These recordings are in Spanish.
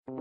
Bien,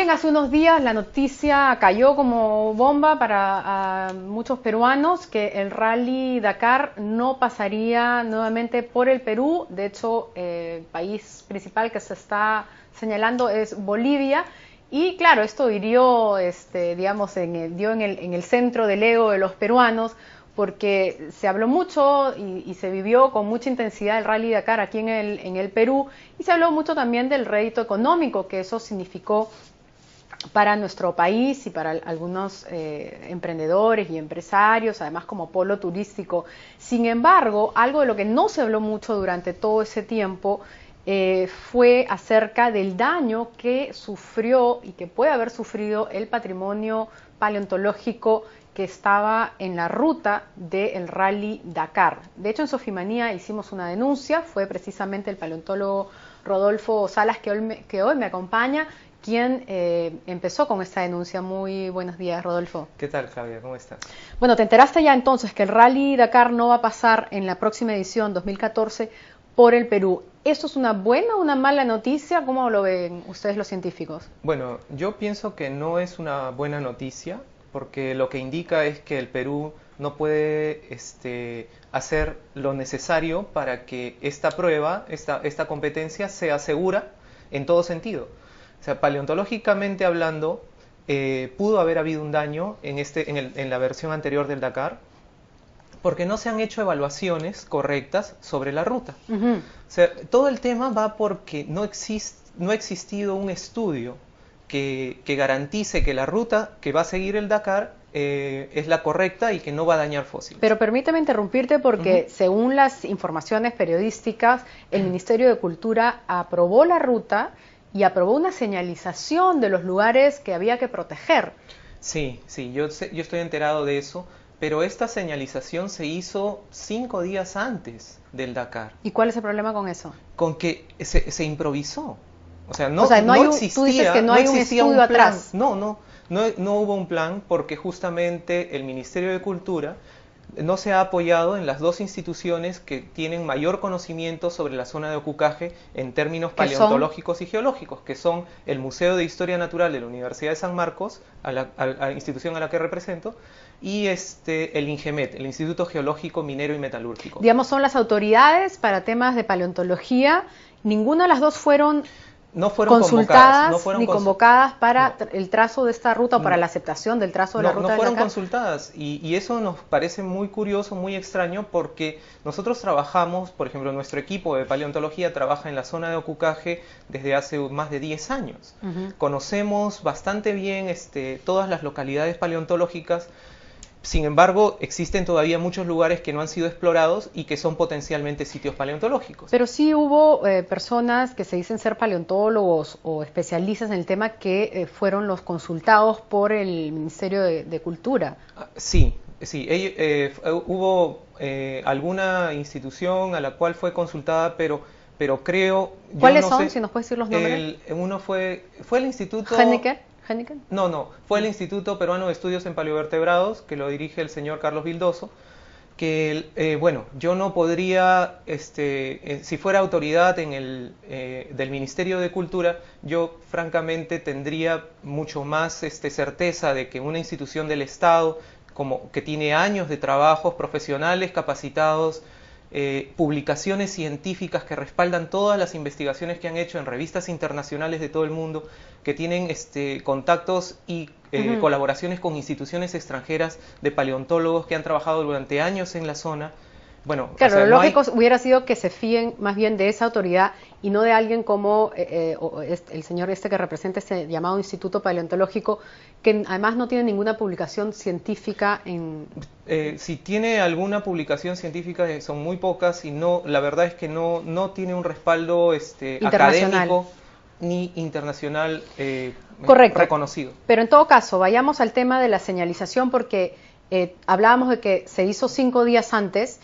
hace unos días la noticia cayó como bomba para muchos peruanos que el Rally Dakar no pasaría nuevamente por el Perú. De hecho, el país principal que se está señalando es Bolivia. Y claro, esto hirió, digamos, dio en el centro del ego de los peruanos, porque se habló mucho y se vivió con mucha intensidad el Rally Dakar aquí en el Perú, y se habló mucho también del rédito económico que eso significó para nuestro país y para algunos emprendedores y empresarios, además como polo turístico. Sin embargo, algo de lo que no se habló mucho durante todo ese tiempo fue acerca del daño que sufrió y que puede haber sufrido el patrimonio paleontológico que estaba en la ruta del Rally Dakar. De hecho, en Sofimanía hicimos una denuncia, fue precisamente el paleontólogo Rodolfo Salas, que hoy me acompaña, quien empezó con esta denuncia. Muy buenos días, Rodolfo. ¿Qué tal, Claudia? ¿Cómo estás? Bueno, ¿te enteraste ya entonces que el Rally Dakar no va a pasar en la próxima edición 2014 por el Perú? ¿Esto es una buena o una mala noticia? ¿Cómo lo ven ustedes los científicos? Bueno, yo pienso que no es una buena noticia, porque lo que indica es que el Perú no puede hacer lo necesario para que esta prueba, esta competencia sea segura en todo sentido. O sea, paleontológicamente hablando, pudo haber habido un daño en la versión anterior del Dakar, porque no se han hecho evaluaciones correctas sobre la ruta. O sea, todo el tema va porque no ha existido un estudio que garantice que la ruta que va a seguir el Dakar es la correcta y que no va a dañar fósiles. Pero permíteme interrumpirte porque según las informaciones periodísticas, el Ministerio de Cultura aprobó la ruta y aprobó una señalización de los lugares que había que proteger. Sí, yo estoy enterado de eso, pero esta señalización se hizo 5 días antes del Dakar. ¿Y cuál es el problema con eso? Con que se improvisó. O sea, no existía, tú dices que no hay un estudio atrás. No hubo un plan, porque justamente el Ministerio de Cultura no se ha apoyado en las dos instituciones que tienen mayor conocimiento sobre la zona de Ocucaje en términos paleontológicos y geológicos, que son el Museo de Historia Natural de la Universidad de San Marcos, a la institución a la que represento, y el INGEMET, el Instituto Geológico, Minero y Metalúrgico. Digamos, son las autoridades para temas de paleontología. Ninguna de las dos fueron consultadas ni convocadas para el trazo de esta ruta o para la aceptación del trazo de la ruta. No fueron consultadas, y eso nos parece muy curioso, muy extraño, porque nosotros trabajamos, por ejemplo, nuestro equipo de paleontología trabaja en la zona de Ocucaje desde hace más de 10 años. Conocemos bastante bien todas las localidades paleontológicas. Sin embargo, existen todavía muchos lugares que no han sido explorados y que son potencialmente sitios paleontológicos. Pero sí hubo personas que se dicen ser paleontólogos o especialistas en el tema que fueron los consultados por el Ministerio de Cultura. Sí. Hubo alguna institución a la cual fue consultada, pero creo... ¿Cuáles son? Si nos puedes decir los nombres. Uno fue el Instituto... ¿Henneken? No, fue el Instituto Peruano de Estudios en Paleovertebrados, que lo dirige el señor Carlos Vildoso, que, yo no podría, si fuera autoridad del Ministerio de Cultura, yo francamente tendría mucho más certeza de que una institución del Estado, que tiene años de trabajos profesionales capacitados, publicaciones científicas que respaldan todas las investigaciones que han hecho en revistas internacionales de todo el mundo, que tienen contactos y colaboraciones con instituciones extranjeras de paleontólogos que han trabajado durante años en la zona. Bueno, claro, lo lógico hubiera sido que se fíen más bien de esa autoridad y no de alguien como el señor que representa este llamado Instituto Paleontológico, que además no tiene ninguna publicación científica en... si tiene alguna publicación científica son muy pocas, y la verdad es que no tiene un respaldo académico ni internacional reconocido. Pero en todo caso, vayamos al tema de la señalización, porque hablábamos de que se hizo 5 días antes.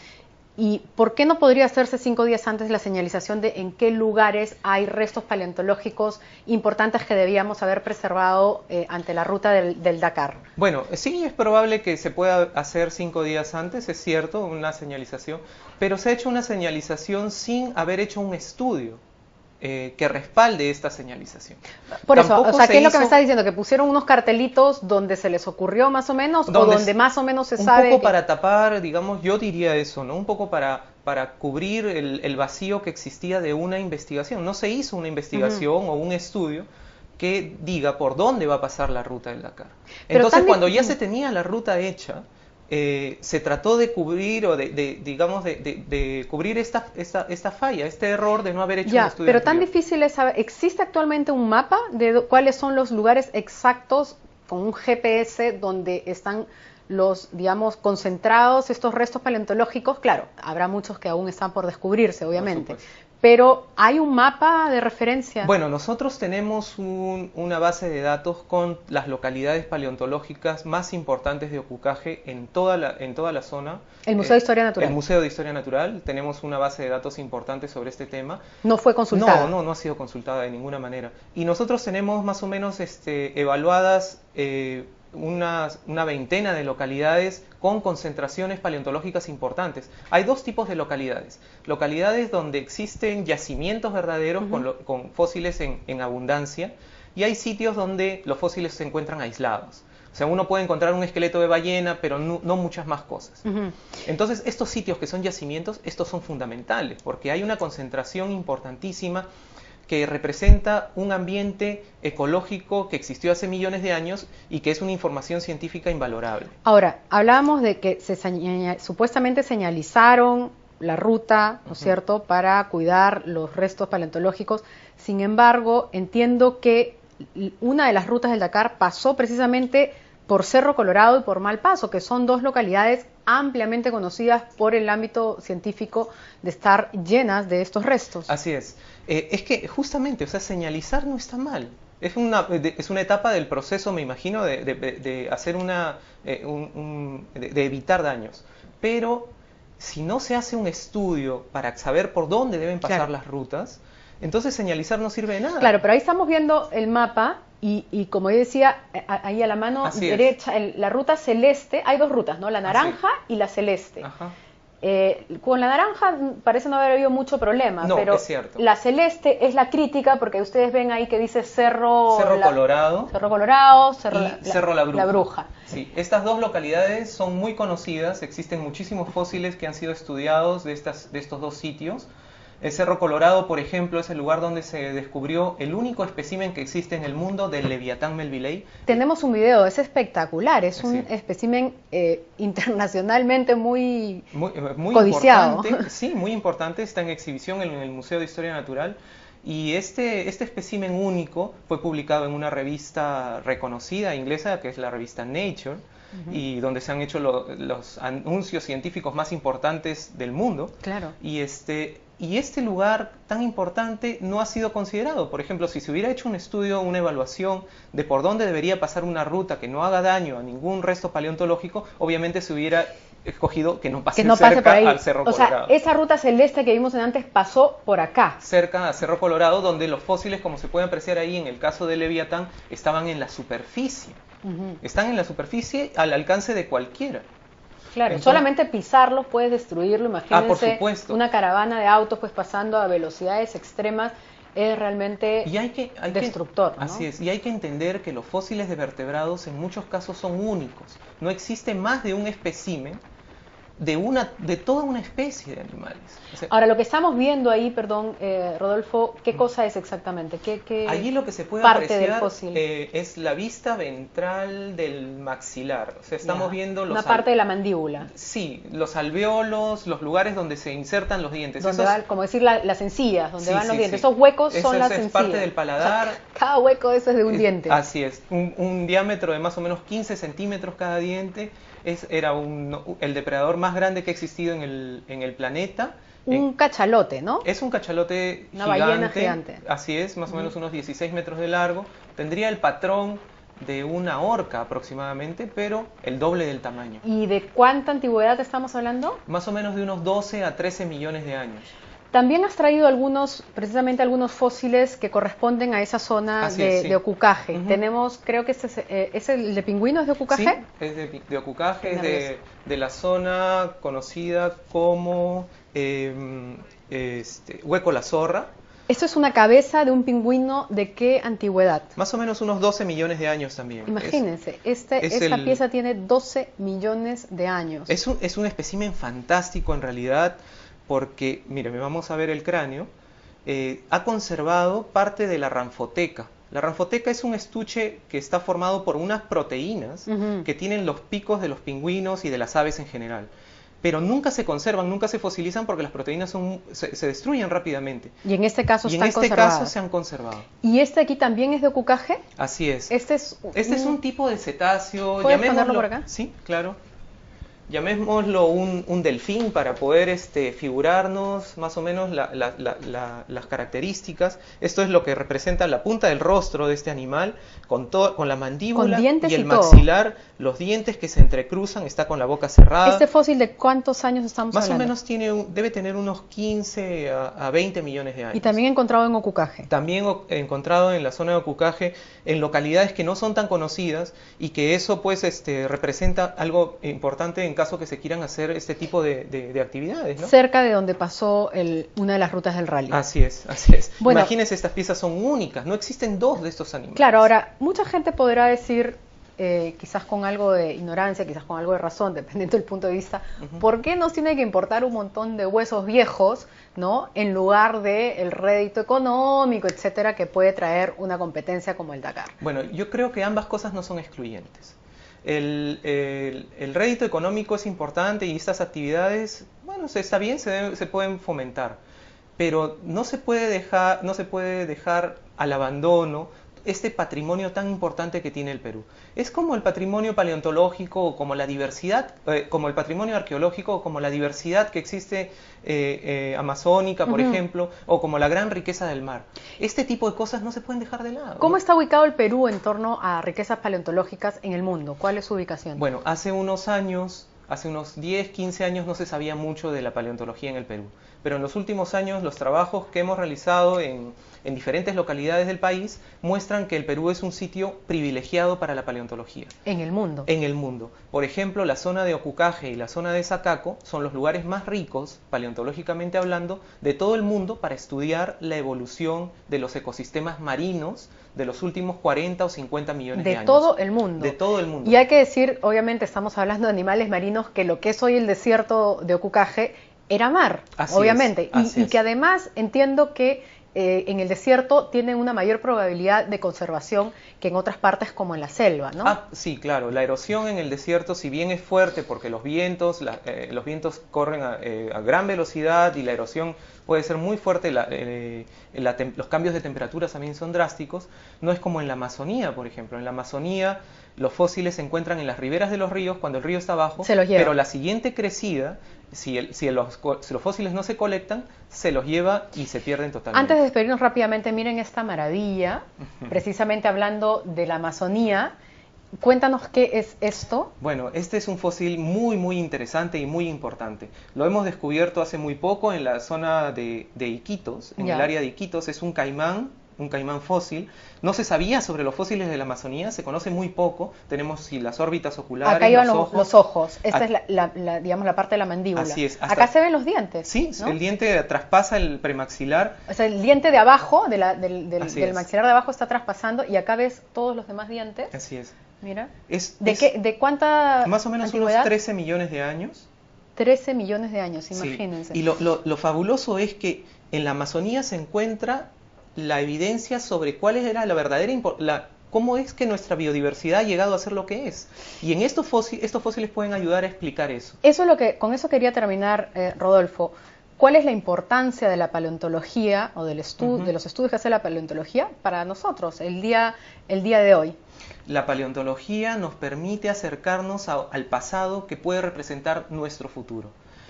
¿Y por qué no podría hacerse 5 días antes la señalización de en qué lugares hay restos paleontológicos importantes que debíamos haber preservado ante la ruta del Dakar? Bueno, sí es probable que se pueda hacer 5 días antes, es cierto, una señalización, pero se ha hecho una señalización sin haber hecho un estudio que respalde esta señalización. Por eso, Tampoco o sea, ¿qué es lo que hizo me está diciendo? ¿Que pusieron unos cartelitos donde se les ocurrió más o menos? ¿O donde más o menos se sabe? Un poco que... para tapar, digamos, yo diría eso, ¿no? Un poco para cubrir el vacío que existía de una investigación. No se hizo una investigación o un estudio que diga por dónde va a pasar la ruta del Dakar. Entonces, cuando ya se tenía la ruta hecha, se trató de cubrir o de cubrir esta falla, este error de no haber hecho un estudio pero anterior. tan difícil es saber. ¿Existe actualmente un mapa de cuáles son los lugares exactos con un GPS donde están los, digamos, concentrados estos restos paleontológicos? Claro, habrá muchos que aún están por descubrirse, obviamente. Pero ¿hay un mapa de referencia? Bueno, nosotros tenemos una base de datos con las localidades paleontológicas más importantes de Ocucaje en toda la zona. El Museo de Historia Natural. El Museo de Historia Natural. Tenemos una base de datos importante sobre este tema. ¿No fue consultada? No ha sido consultada de ninguna manera. Y nosotros tenemos más o menos evaluadas una veintena de localidades con concentraciones paleontológicas importantes. Hay dos tipos de localidades. Localidades donde existen yacimientos verdaderos con fósiles en abundancia, y hay sitios donde los fósiles se encuentran aislados. O sea, uno puede encontrar un esqueleto de ballena, pero no muchas más cosas. Entonces, estos sitios que son yacimientos, estos son fundamentales, porque hay una concentración importantísima que representa un ambiente ecológico que existió hace millones de años y que es una información científica invalorable. Ahora, hablábamos de que supuestamente señalizaron la ruta, ¿no es cierto?, para cuidar los restos paleontológicos. Sin embargo, entiendo que una de las rutas del Dakar pasó precisamente por Cerro Colorado y por Malpaso, que son dos localidades ampliamente conocidas por el ámbito científico de estar llenas de estos restos. Así es. Es que justamente, o sea, señalizar no está mal. Es una etapa del proceso, me imagino, de hacer de evitar daños. Pero si no se hace un estudio para saber por dónde deben pasar las rutas, entonces señalizar no sirve de nada. Claro, pero ahí estamos viendo el mapa y como yo decía, ahí a la mano derecha, la ruta celeste, hay dos rutas, ¿no? La naranja y la celeste. Ajá. Con la naranja parece no haber habido mucho problema, pero es cierto. La celeste es la crítica, porque ustedes ven ahí que dice Cerro Colorado, Cerro La Bruja. Sí, estas dos localidades son muy conocidas, existen muchísimos fósiles que han sido estudiados de estos dos sitios. El Cerro Colorado, por ejemplo, es el lugar donde se descubrió el único espécimen que existe en el mundo del Leviatán melvillei. Tenemos un video, es espectacular, es un espécimen internacionalmente muy codiciado. Importante, sí, muy importante, está en exhibición en el Museo de Historia Natural. Y este espécimen único fue publicado en una revista reconocida inglesa, que es la revista Nature, y donde se han hecho los anuncios científicos más importantes del mundo. Claro. Y este lugar tan importante no ha sido considerado. Por ejemplo, si se hubiera hecho un estudio, una evaluación de por dónde debería pasar una ruta que no haga daño a ningún resto paleontológico, obviamente se hubiera escogido que no pase cerca al Cerro Colorado. O sea, esa ruta celeste que vimos antes pasó por acá. Cerca a Cerro Colorado, donde los fósiles, como se puede apreciar ahí en el caso del Leviatán, estaban en la superficie. Están en la superficie al alcance de cualquiera. Claro, entonces, solamente pisarlos puedes destruirlo. Imagínense por supuesto. Una caravana de autos pues pasando a velocidades extremas, es realmente destructor, ¿no? Así es, y hay que entender que los fósiles de vertebrados en muchos casos son únicos. No existe más de un espécimen de toda una especie de animales. O sea, ahora, lo que estamos viendo ahí, perdón, Rodolfo, ¿qué cosa es exactamente? ¿Qué allí lo que se puede parte apreciar del fósil? Es la vista ventral del maxilar. O sea, estamos viendo una parte de la mandíbula. Sí, los alveolos, los lugares donde se insertan los dientes. Donde van, como decir, las encías, donde van los dientes. Esos huecos son las encías. Es parte del paladar. O sea, cada hueco de eso es de un diente. Así es, un diámetro de más o menos 15 centímetros cada diente. Era el depredador más grande que ha existido en el planeta. Un cachalote, ¿no? Es un cachalote una ballena gigante. Así es, más o menos unos 16 metros de largo. Tendría el patrón de una orca aproximadamente, pero el doble del tamaño. ¿Y de cuánta antigüedad estamos hablando? Más o menos de unos 12 a 13 millones de años. También has traído precisamente algunos fósiles que corresponden a esa zona de Ocucaje. Tenemos, creo que ¿es el de pingüino, es de Ocucaje? Sí, es de Ocucaje, es de la zona conocida como Hueco La Zorra. Esto es una cabeza de un pingüino, ¿de qué antigüedad? Más o menos unos 12 millones de años también. Imagínense, esta pieza tiene 12 millones de años. Es un espécimen fantástico en realidad, porque, mire, vamos a ver el cráneo. Ha conservado parte de la ranfoteca. La ranfoteca es un estuche que está formado por unas proteínas que tienen los picos de los pingüinos y de las aves en general. Pero nunca se conservan, nunca se fosilizan porque las proteínas se destruyen rápidamente. Y en este caso están conservadas. Y en este caso se han conservado. ¿Y este aquí también es de Ocucaje? Así es. Este es un tipo de cetáceo. ¿Puedes ponerlo por acá? Sí, claro. Llamémoslo un delfín para poder figurarnos más o menos las características. Esto es lo que representa la punta del rostro de este animal, con la mandíbula y el maxilar, los dientes que se entrecruzan, está con la boca cerrada. ¿Este fósil de cuántos años estamos hablando? Más o menos debe tener unos 15 a 20 millones de años. ¿Y también encontrado en Ocucaje? También encontrado en la zona de Ocucaje, en localidades que no son tan conocidas, y que eso pues representa algo importante en caso que se quieran hacer este tipo de actividades, ¿no? Cerca de donde pasó una de las rutas del rally. Así es, así es. Bueno, imagínense, estas piezas son únicas, no existen dos de estos animales. Claro, ahora, mucha gente podrá decir, quizás con algo de ignorancia, quizás con algo de razón, dependiendo del punto de vista, ¿por qué nos tiene que importar un montón de huesos viejos, ¿no?, en lugar del rédito económico, etcétera, que puede traer una competencia como el Dakar? Bueno, yo creo que ambas cosas no son excluyentes. El rédito económico es importante y estas actividades, bueno, está bien, se pueden fomentar, pero no se puede dejar al abandono este patrimonio tan importante que tiene el Perú. Es como el patrimonio paleontológico, o como la diversidad, como el patrimonio arqueológico, o como la diversidad que existe amazónica, por ejemplo, o como la gran riqueza del mar. Este tipo de cosas no se pueden dejar de lado. ¿Cómo está ubicado el Perú en torno a riquezas paleontológicas en el mundo? ¿Cuál es su ubicación? Bueno, hace unos 10, 15 años no se sabía mucho de la paleontología en el Perú, pero en los últimos años los trabajos que hemos realizado en diferentes localidades del país muestran que el Perú es un sitio privilegiado para la paleontología. ¿En el mundo? En el mundo. Por ejemplo, la zona de Ocucaje y la zona de Sacaco son los lugares más ricos, paleontológicamente hablando, de todo el mundo para estudiar la evolución de los ecosistemas marinos de los últimos 40 o 50 millones de años. De todo el mundo. De todo el mundo. Y hay que decir, obviamente estamos hablando de animales marinos, que lo que es hoy el desierto de Ocucaje era mar, obviamente. Y que además entiendo que en el desierto tienen una mayor probabilidad de conservación que en otras partes como en la selva, ¿no? Sí, claro. La erosión en el desierto, si bien es fuerte porque los vientos corren a gran velocidad y la erosión puede ser muy fuerte, los cambios de temperatura también son drásticos, no es como en la Amazonía, por ejemplo. En la Amazonía los fósiles se encuentran en las riberas de los ríos cuando el río está bajo, se los lleva. Pero la siguiente crecida, si los fósiles no se colectan, se los lleva y se pierden totalmente. Antes de despedirnos rápidamente, miren esta maravilla, precisamente hablando de la Amazonía. Cuéntanos qué es esto. Bueno, este es un fósil muy interesante y muy importante. Lo hemos descubierto hace muy poco en la zona de Iquitos, en el área de Iquitos. Es un caimán fósil. No se sabía sobre los fósiles de la Amazonía, se conoce muy poco. Tenemos las órbitas oculares, acá iban los ojos. Esta es digamos, la parte de la mandíbula. Así es. Acá se ven los dientes. Sí, ¿no? El diente traspasa el premaxilar. O sea, el diente de abajo, del maxilar de abajo está traspasando, y acá ves todos los demás dientes. Así es. Mira. ¿De cuánta más o menos antigüedad? Unos 13 millones de años. 13 millones de años, imagínense. Sí. Y lo fabuloso es que en la Amazonía se encuentra la evidencia sobre cuál era la verdadera cómo es que nuestra biodiversidad ha llegado a ser lo que es. Y en estos fósiles pueden ayudar a explicar eso. Con eso quería terminar, Rodolfo. ¿Cuál es la importancia de la paleontología o de los estudios que hace la paleontología para nosotros el día de hoy? La paleontología nos permite acercarnos al pasado que puede representar nuestro futuro.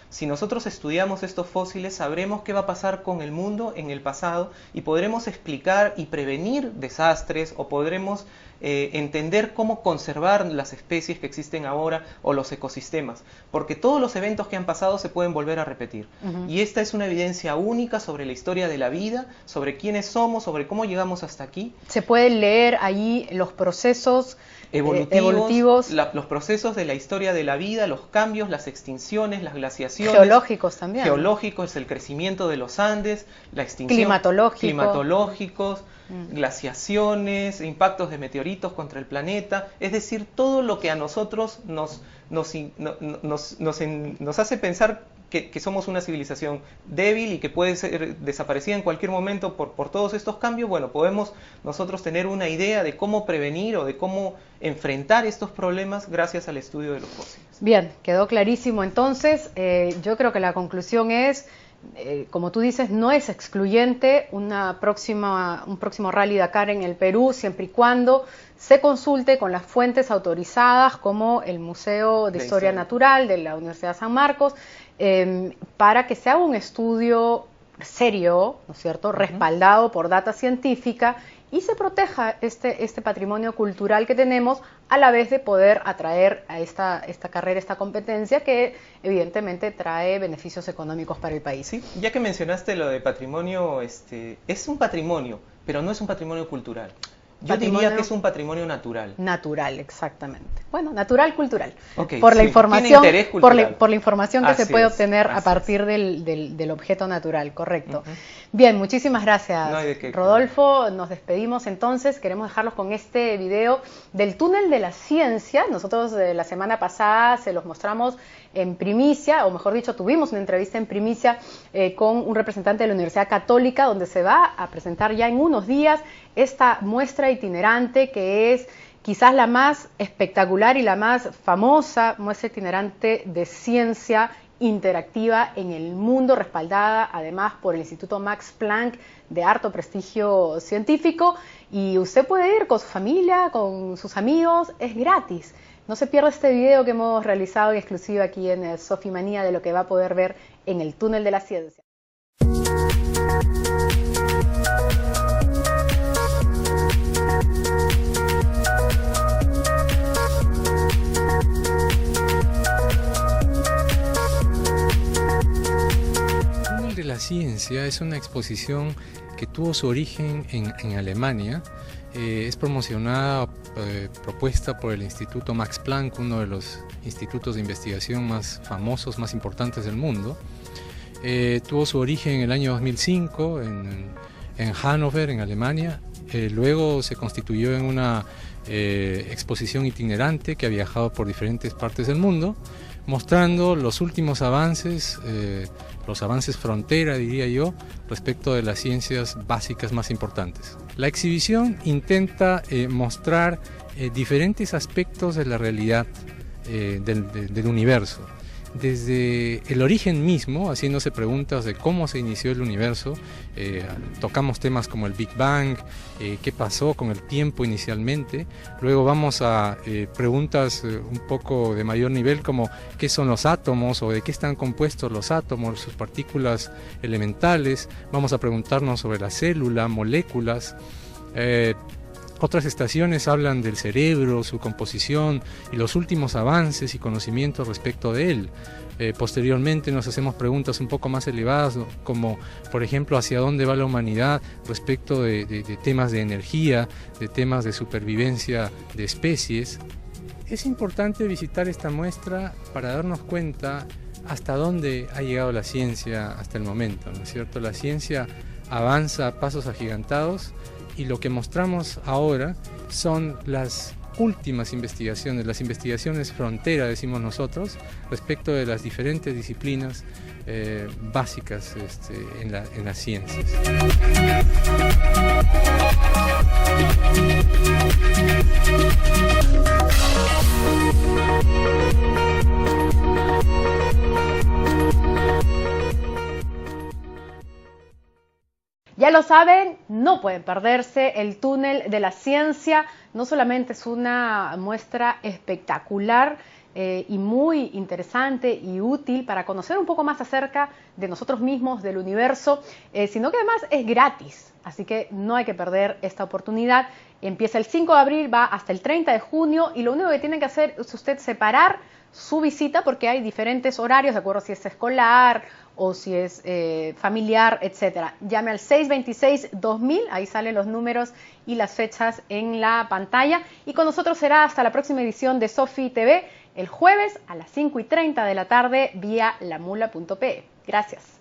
Si nosotros estudiamos estos fósiles, sabremos qué va a pasar con el mundo en el pasado y podremos explicar y prevenir desastres, o podremos entender cómo conservar las especies que existen ahora o los ecosistemas, porque todos los eventos que han pasado se pueden volver a repetir. Y esta es una evidencia única sobre la historia de la vida, sobre quiénes somos, sobre cómo llegamos hasta aquí. Se pueden leer ahí los procesos evolutivos. Los procesos de la historia de la vida, los cambios, las extinciones, las glaciaciones. Geológicos también. Geológicos, el crecimiento de los Andes, la extinción. Climatológicos, glaciaciones, impactos de meteoritos contra el planeta. Es decir, todo lo que a nosotros nos hace pensar que somos una civilización débil y que puede ser desaparecida en cualquier momento por todos estos cambios. Bueno, podemos nosotros tener una idea de cómo prevenir o de cómo enfrentar estos problemas gracias al estudio de los fósiles. Bien, quedó clarísimo entonces. Yo creo que la conclusión es, como tú dices, no es excluyente un próximo Rally Dakar en el Perú, siempre y cuando se consulte con las fuentes autorizadas como el Museo de Historia Natural de la Universidad de San Marcos, para que se haga un estudio serio, ¿no es cierto?, respaldado por data científica, y se proteja este patrimonio cultural que tenemos, a la vez de poder atraer a esta carrera, esta competencia que evidentemente trae beneficios económicos para el país. Sí, ya que mencionaste lo de patrimonio, es un patrimonio, pero no es un patrimonio cultural. Yo diría que es un patrimonio natural. Natural, exactamente. Bueno, natural, cultural. Okay, por la información, tiene interés cultural. Por la información que se puede obtener a partir del objeto natural, correcto. Bien, muchísimas gracias, no hay de qué, Rodolfo. Nos despedimos entonces. Queremos dejarlos con este video del túnel de la ciencia. Nosotros la semana pasada se los mostramos en primicia, o mejor dicho, tuvimos una entrevista en primicia con un representante de la Universidad Católica, donde se va a presentar ya en unos días esta muestra itinerante que es quizás la más espectacular y la más famosa muestra itinerante de ciencia interactiva en el mundo, respaldada además por el Instituto Max Planck, de harto prestigio científico, y usted puede ir con su familia, con sus amigos, es gratis. No se pierda este video que hemos realizado en exclusiva aquí en Sofimanía, de lo que va a poder ver en el túnel de la ciencia. De la ciencia es una exposición que tuvo su origen en Alemania. Es promocionada, propuesta por el Instituto Max Planck, uno de los institutos de investigación más famosos, más importantes del mundo. Tuvo su origen en el año 2005 en Hannover, en Alemania. Luego se constituyó en una exposición itinerante que ha viajado por diferentes partes del mundo, mostrando los últimos avances, los avances frontera, diría yo, respecto de las ciencias básicas más importantes. La exhibición intenta mostrar diferentes aspectos de la realidad del universo. Desde el origen mismo, haciéndose preguntas de cómo se inició el universo, tocamos temas como el Big Bang, qué pasó con el tiempo inicialmente. Luego vamos a preguntas un poco de mayor nivel, como qué son los átomos o de qué están compuestos los átomos, sus partículas elementales. Vamos a preguntarnos sobre la célula, moléculas. Otras estaciones hablan del cerebro, su composición y los últimos avances y conocimientos respecto de él. Posteriormente nos hacemos preguntas un poco más elevadas, como por ejemplo hacia dónde va la humanidad respecto de temas de energía, de temas de supervivencia de especies. Es importante visitar esta muestra para darnos cuenta hasta dónde ha llegado la ciencia hasta el momento, ¿no es cierto? La ciencia avanza a pasos agigantados, y lo que mostramos ahora son las últimas investigaciones, las investigaciones frontera, decimos nosotros, respecto de las diferentes disciplinas básicas en las ciencias. Ya lo saben, no pueden perderse el túnel de la ciencia. No solamente es una muestra espectacular y muy interesante y útil para conocer un poco más acerca de nosotros mismos, del universo, sino que además es gratis, así que no hay que perder esta oportunidad. Empieza el 5 de abril, va hasta el 30 de junio y lo único que tiene que hacer es usted separar su visita porque hay diferentes horarios, de acuerdo si es escolar o si es familiar, etcétera. Llame al 626-2000, ahí salen los números y las fechas en la pantalla. Y con nosotros será hasta la próxima edición de Sofi TV, el jueves a las 5:30 de la tarde vía lamula.pe. Gracias.